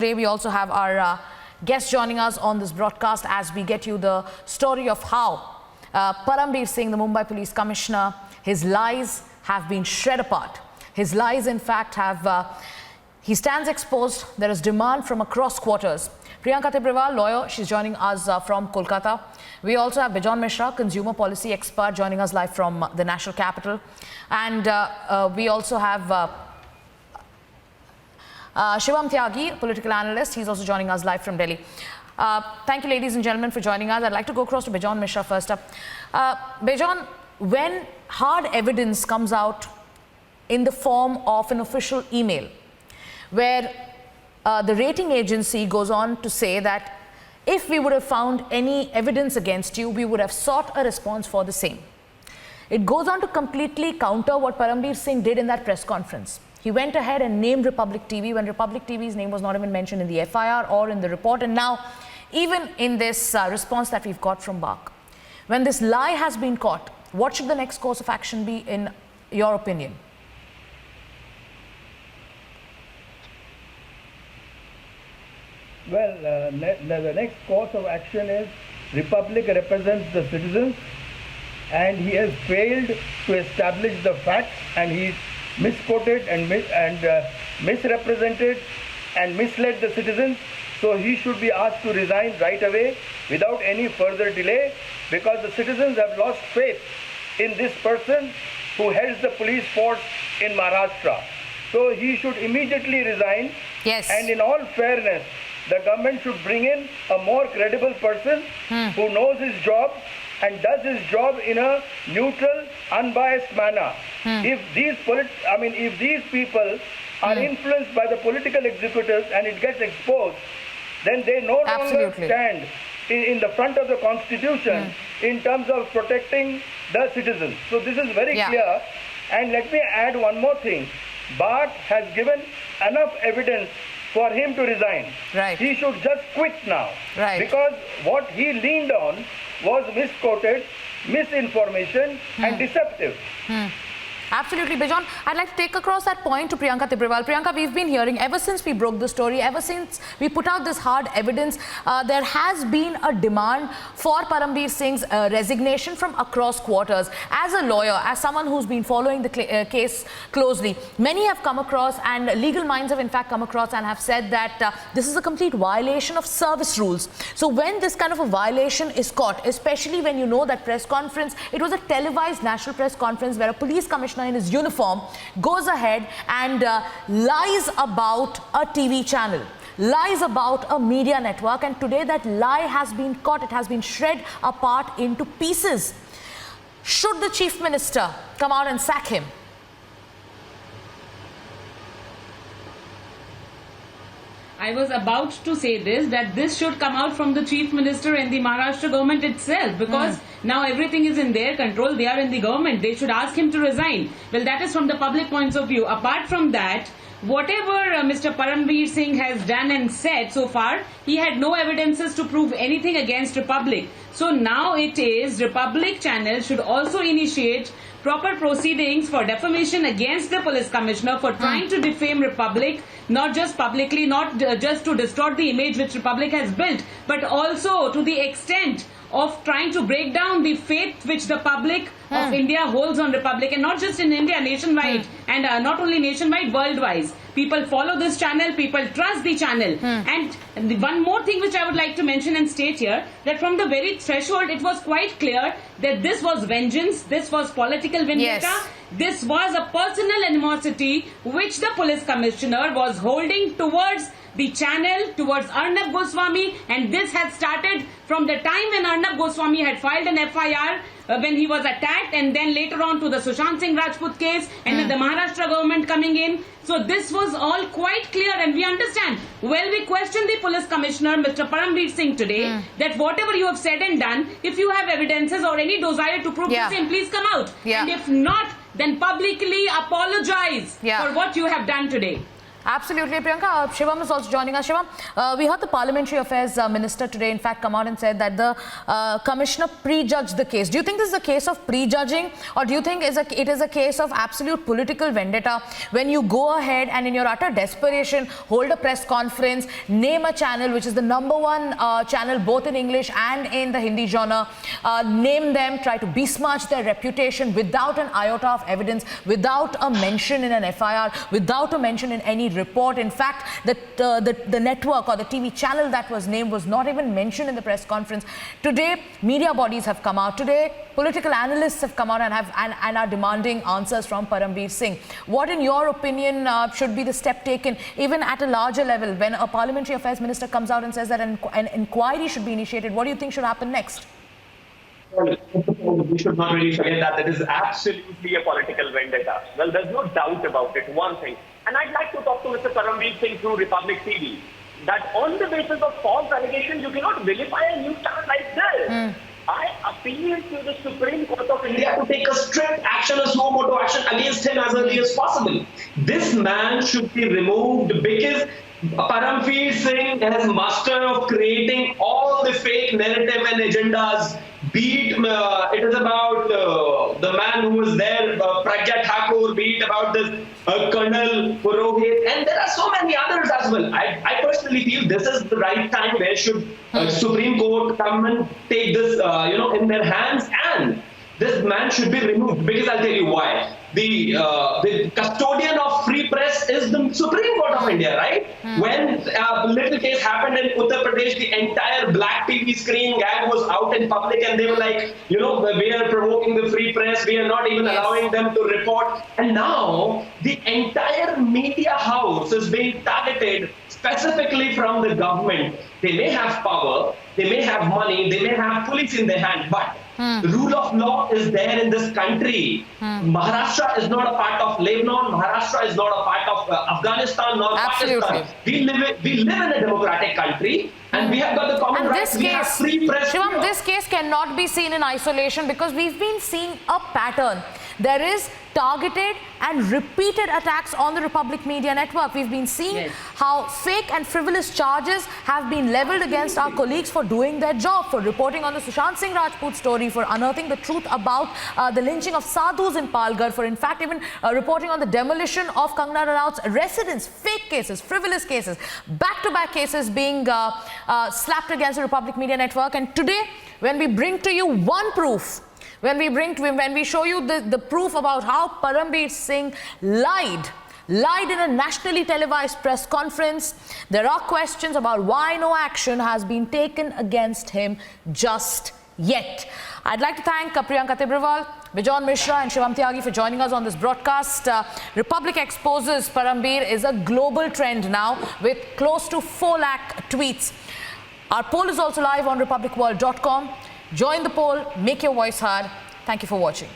Today we also have our guest joining us on this broadcast as we get you the story of how Param Singh, the Mumbai Police Commissioner, his lies have been shred apart. His lies, in fact, he stands exposed. There is demand from across quarters. Priyanka Tibrewal, lawyer, she's joining us from Kolkata. We also have Bijon Mishra, consumer policy expert, joining us live from the national capital. And we also have Shivam Tyagi, political analyst. He's also joining us live from Delhi. Thank you, ladies and gentlemen, for joining us. I'd like to go across to Bijon Mishra first up. Bijon, when hard evidence comes out in the form of an official email, where the rating agency goes on to say that if we would have found any evidence against you, we would have sought a response for the same. It goes on to completely counter what Param Singh did in that press conference. He went ahead and named Republic TV when Republic TV's name was not even mentioned in the FIR or in the report. And now, even in this response that we've got from BARC, when this lie has been caught, what should the next course of action be, in your opinion? Well, the next course of action is Republic represents the citizens, and he has failed to establish the facts, and he misquoted and misrepresented and misled the citizens. So he should be asked to resign right away without any further delay, because the citizens have lost faith in this person who heads the police force in Maharashtra. So he should immediately resign. Yes. And in all fairness, the government should bring in a more credible person who knows his job and does his job in a neutral, unbiased manner. If these people are influenced by the political executives and it gets exposed, then they no longer stand in the front of the constitution in terms of protecting the citizens. So this is very clear. And let me add one more thing. BARC has given enough evidence for him to resign. Right. He should just quit now. Right. Because what he leaned on was misquoted, misinformation and deceptive. Absolutely, Bijon. I'd like to take across that point to Priyanka Tibrewal. Priyanka, we've been hearing ever since we broke the story, ever since we put out this hard evidence, there has been a demand for Param Singh's resignation from across quarters. As a lawyer, as someone who's been following the case closely, many have come across, and legal minds have in fact come across and have said that this is a complete violation of service rules. So when this kind of a violation is caught, especially when you know that press conference, it was a televised national press conference where a police commissioner in his uniform goes ahead and lies about a TV channel, lies about a media network, and today that lie has been caught. It has been shred apart into pieces. Should the chief minister come out and sack him? I was about to say this, that this should come out from the Chief Minister and the Maharashtra government itself, because now everything is in their control. They are in the government. They should ask him to resign. Well, that is from the public points of view. Apart from that, whatever Mr. Param Singh has done and said so far, he had no evidences to prove anything against Republic. So now it is Republic channel should also initiate proper proceedings for defamation against the police commissioner for trying to defame Republic, not just publicly, not just to distort the image which Republic has built, but also to the extent of trying to break down the faith which the public of India holds on Republic, and not just in India, nationwide, and not only nationwide, worldwide. People follow this channel, people trust the channel. And one more thing which I would like to mention and state here, that from the very threshold, it was quite clear that this was vengeance, this was political vendetta, this was a personal animosity which the police commissioner was holding towards the channel, towards Arnab Goswami, and this had started from the time when Arnab Goswami had filed an FIR when he was attacked, and then later on to the Sushant Singh Rajput case, and then the Maharashtra government coming in. So this was all quite clear, and we understand. Well, we question the police commissioner, Mr. Param Singh, today, that whatever you have said and done, if you have evidences or any desire to prove the same, please come out. And if not, then publicly apologize for what you have done today. Absolutely, Priyanka. Shivam is also joining us. Shivam, we heard the Parliamentary Affairs Minister today, in fact, come out and said that the Commissioner prejudged the case. Do you think this is a case of prejudging, or do you think it is a case of absolute political vendetta when you go ahead and in your utter desperation hold a press conference, name a channel which is the #1 channel both in English and in the Hindi genre, name them, try to besmirch their reputation without an iota of evidence, without a mention in an FIR, without a mention in any report. In fact, the network or the TV channel that was named was not even mentioned in the press conference. Today, media bodies have come out. Today, political analysts have come out and are demanding answers from Param Singh. What, in your opinion, should be the step taken, even at a larger level, when a Parliamentary Affairs Minister comes out and says that an inquiry should be initiated? What do you think should happen next? Well, we should not really forget that it is absolutely a political vendetta. Well, there's no doubt about it, one thing. And I'd like to talk to Mr. Param Singh through Republic TV, that on the basis of false allegations, you cannot vilify a news channel like this. I appeal to the Supreme Court of India to take a strict action, a suo motu action against him as early as possible. This man should be removed because Param Singh has master of creating all the fake narrative and agendas. Be it is about the man who was there, Pragya Thakur, be it about this Colonel Purohit, and there are so many others as well. I personally feel this is the right time where should Supreme Court come and take this in their hands, and this man should be removed, because I'll tell you why. The custodian of free press is the Supreme Court of India, right? When a little case happened in Uttar Pradesh, the entire black TV screen gang was out in public and they were like, we are provoking the free press, we are not even allowing them to report. And now the entire media house is being targeted specifically from the government. They may have power, they may have money, they may have police in their hand, but the rule of law is there in this country. Maharashtra is not a part of Lebanon. Maharashtra is not a part of Afghanistan nor Pakistan. We live in a democratic country, and we have got the common rights. We have free press. Shivam, this case cannot be seen in isolation, because we've been seeing a pattern. There is targeted and repeated attacks on the Republic Media Network. We've been seeing how fake and frivolous charges have been leveled against our colleagues for doing their job, for reporting on the Sushant Singh Rajput story, for unearthing the truth about the lynching of sadhus in Palghar, for in fact even reporting on the demolition of Kangana Ranaut's residence. Fake cases, frivolous cases, back-to-back cases being slapped against the Republic Media Network. And today, when we bring to you one proof, when we show you the proof about how Param Singh lied in a nationally televised press conference, there are questions about why no action has been taken against him just yet. I'd like to thank Priyanka Tibrewal, Bijon Mishra and Shivam Tyagi for joining us on this broadcast. Republic exposes Param is a global trend now, with close to 4 lakh tweets. Our poll is also live on republicworld.com. Join the poll, make your voice heard. Thank you for watching.